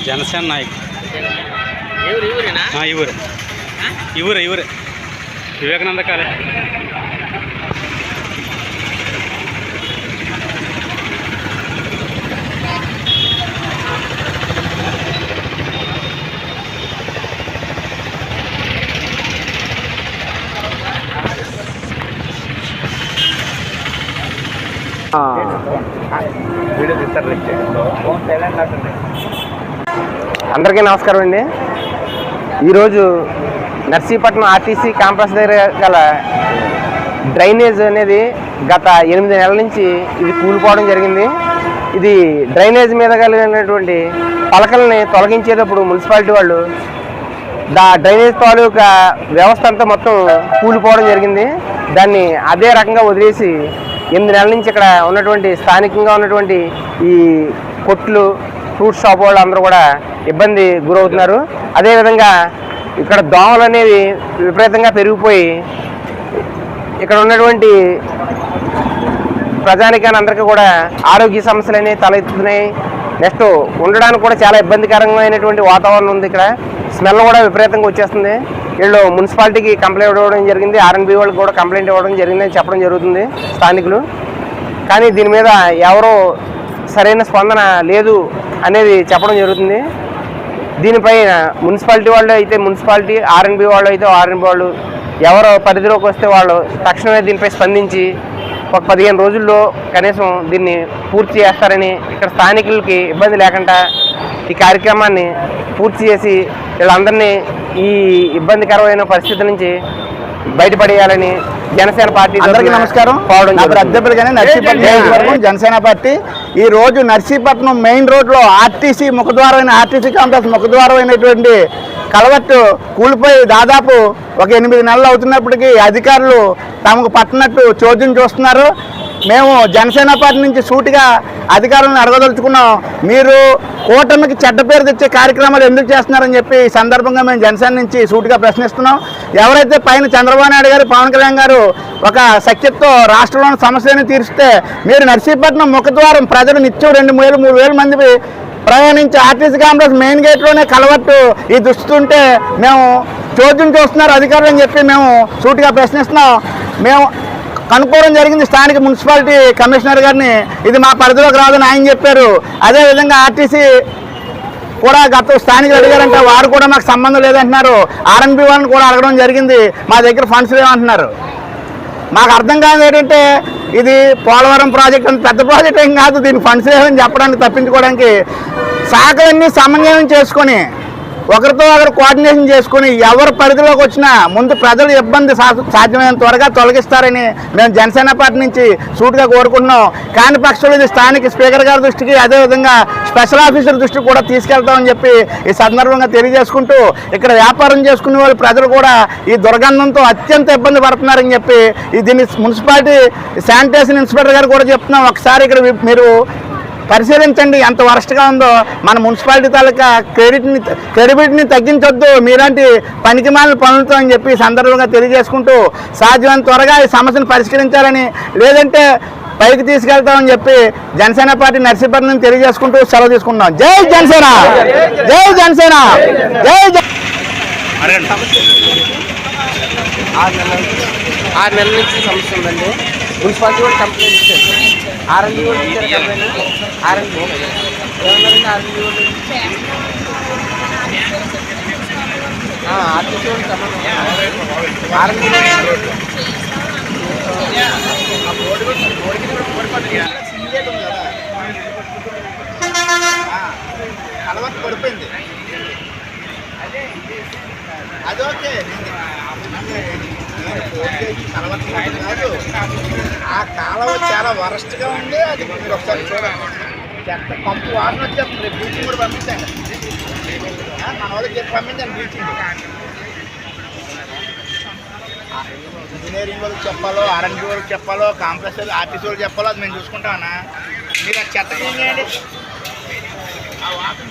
Janasena Naik ఇవరే Vivekananda college. అందరికీ నమస్కారం అండి. ఈరోజు నర్సీపట్నం ఆర్టీసీ క్యాంపస్ దగ్గర గల డ్రైనేజ్ అనేది గత 8 నెలల నుంచి ఇది కూలిపోవడం జరిగింది. ఇది డ్రైనేజ్ మీద కలిగినటువంటి పలకల్ని తొలగించేటప్పుడు మున్సిపాలిటీ వాళ్ళు డ్రైనేజ్ తాలూకా వ్యవస్థ అంతా మొత్తం కూలిపోవడం జరిగింది. దాన్ని అదే రకంగా వదిలేసి 8 నెలల నుంచి ఇక్కడ ఉన్నటువంటి స్థానికంగా ఉన్నటువంటి ఈ కొట్లు, ఫ్రూట్ షాప్ వాళ్ళు అందరూ కూడా ఇబ్బంది గురవుతున్నారు. అదేవిధంగా ఇక్కడ దోమలు అనేవి విపరీతంగా పెరిగిపోయి ఇక్కడ ఉన్నటువంటి ప్రజానికాన్ని అందరికీ కూడా ఆరోగ్య సమస్యలు అనేవి తలెత్తుతున్నాయి. నెక్స్ట్ ఉండడానికి కూడా చాలా ఇబ్బందికరమైనటువంటి వాతావరణం ఉంది. ఇక్కడ స్మెల్ కూడా విపరీతంగా వచ్చేస్తుంది. వీళ్ళు మున్సిపాలిటీకి కంప్లైంట్ ఇవ్వడం జరిగింది, ఆర్ఎన్బి వాళ్ళకి కూడా కంప్లైంట్ ఇవ్వడం జరిగిందని చెప్పడం జరుగుతుంది స్థానికులు. కానీ దీని మీద ఎవరో సరైన స్పందన లేదు అనేది చెప్పడం జరుగుతుంది. దీనిపై మున్సిపాలిటీ వాళ్ళు అయితే మున్సిపాలిటీ, ఆర్ఎన్బి వాళ్ళు అయితే ఆర్ఎన్బి వాళ్ళు ఎవరో పరిధిలోకి వస్తే వాళ్ళు తక్షణమే దీనిపై స్పందించి ఒక 15 రోజుల్లో కనీసం దీన్ని పూర్తి చేస్తారని, ఇక్కడ స్థానికులకి ఇబ్బంది లేకుండా ఈ కార్యక్రమాన్ని పూర్తి చేసి వీళ్ళందరినీ ఈ ఇబ్బందికరమైన పరిస్థితి నుంచి బయటపడేయాలని జనసేన పార్టీ. అందరికీ నమస్కారం. అద్దెపల్లిగానే నర్సీపట్నం జనసేన పార్టీ ఈ రోజు నర్సీపట్నం మెయిన్ రోడ్లో ఆర్టీసీ ముఖద్వారం, ఆర్టీసీ కాంప్లెక్స్ ముఖద్వారం అయినటువంటి కలవట్టు కూలిపోయి దాదాపు ఒక 8 నెలలు అవుతున్నప్పటికీ అధికారులు తమకు పట్టనట్టు చోద్యం చూస్తున్నారు. మేము జనసేన పార్టీ నుంచి సూటిగా అధికారులను అడగదలుచుకున్నాం, మీరు కూటమికి చెడ్డ పేరు తెచ్చే కార్యక్రమాలు ఎందుకు చేస్తున్నారని చెప్పి ఈ సందర్భంగా మేము జనసేన నుంచి సూటిగా ప్రశ్నిస్తున్నాం. ఎవరైతే పైన చంద్రబాబు నాయుడు గారు, పవన్ కళ్యాణ్ గారు ఒక శక్తితో రాష్ట్రంలోని సమస్యలను తీరిస్తే, మీరు నర్సీపట్నం ముఖద్వారం ప్రజలు నిత్యం 2,000-3,000 మంది ప్రయాణించి ఆర్టీసీ కాంప్లెక్స్ మెయిన్ గేట్లోనే కలవట్టు ఈ దుస్తుంటే మేము చోద్యం చూస్తున్నారు అధికారులు అని చెప్పి మేము సూటిగా ప్రశ్నిస్తున్నాం. మేము కనుక్కోవడం జరిగింది స్థానిక మున్సిపాలిటీ కమిషనర్ గారిని, ఇది మా పరిధిలోకి రాదని ఆయన చెప్పారు. అదేవిధంగా ఆర్టీసీ కూడా గత స్థానికులు అడిగారంటే వారు కూడా మాకు సంబంధం లేదంటున్నారు. ఆర్ఎన్బి వాళ్ళని కూడా అడగడం జరిగింది, మా దగ్గర ఫండ్స్ లేవంటున్నారు. మాకు అర్థం కాదు ఏంటంటే ఇది పోలవరం ప్రాజెక్ట్ అంత పెద్ద ప్రాజెక్ట్ ఏం కాదు, దీనికి ఫండ్స్ లేవని చెప్పడానికి తప్పించుకోవడానికి శాఖలన్నీ సమన్వయం చేసుకొని ఒకరితో ఒకరు కోఆర్డినేషన్ చేసుకుని ఎవరి పరిధిలోకి వచ్చినా ముందు ప్రజల ఇబ్బంది సాధ్యమైనంత త్వరగా తొలగిస్తారని మేము జనసేన పార్టీ నుంచి సూటిగా కోరుకుంటున్నాం. కాని పక్షంలో ఇది స్థానిక స్పీకర్ గారి దృష్టికి, అదేవిధంగా స్పెషల్ ఆఫీసర్ దృష్టికి కూడా తీసుకెళ్తామని చెప్పి ఈ సందర్భంగా తెలియజేసుకుంటూ, ఇక్కడ వ్యాపారం చేసుకునే వాళ్ళు ప్రజలు కూడా ఈ దుర్గంధంతో అత్యంత ఇబ్బంది పడుతున్నారని చెప్పి దీన్ని మున్సిపాలిటీ శానిటేషన్ ఇన్స్పెక్టర్ గారు కూడా చెప్తున్నాం. ఒకసారి ఇక్కడ మీరు పరిశీలించండి ఎంత వరస్ట్గా ఉందో. మన మున్సిపాలిటీ తాలూకా క్రెడిబిలిటీని తగ్గించొద్దు మీలాంటి పనికిమాలిన పనులతో అని చెప్పి సందర్భంగా తెలియజేసుకుంటూ, సాధ్యమైనంత త్వరగా ఈ సమస్యను పరిష్కరించాలని, లేదంటే పైకి తీసుకెళ్తామని చెప్పి జనసేన పార్టీ నర్సీపట్నం తెలియజేసుకుంటూ సెలవు తీసుకుంటున్నాం. జై జనసేన, జై జనసేన, జై 6 నెలల నుంచి సమస్య ఉందండి. మున్సిపాలిటీ కూడా కంప్లైంట్ ఇచ్చారు, ఆర్ఎన్బి కూడా ఇచ్చారు కంప్లైంట్. ఆర్ఎన్బి ఏమన్నారండి? ఆర్టీసీ కూడా సంబంధం ఆర్ఎన్బి అలవాటు పడిపోయింది. అదొకే ఆ కాలువ చాలా వరస్ట్గా ఉంది. అది మీరు ఒకసారి చూడండి, చెత్త పంపు వాసన వచ్చేస్తుంది. బ్లీచింగ్ కూడా పంపించండి, మన వాళ్ళకి చెప్పి పంపించండి బ్లీచింగ్. ఇంజనీరింగ్ వాళ్ళకి చెప్పాలో, ఆర్ఎన్బి వాళ్ళకి చెప్పాలో, కాంప్లెక్స్ ఆర్టీసీ వాళ్ళకి చెప్పాలో అది మేము చూసుకుంటామన్నా. మీరు ఆ చెత్త క్లీన్ చేయండి. ఆ వాసన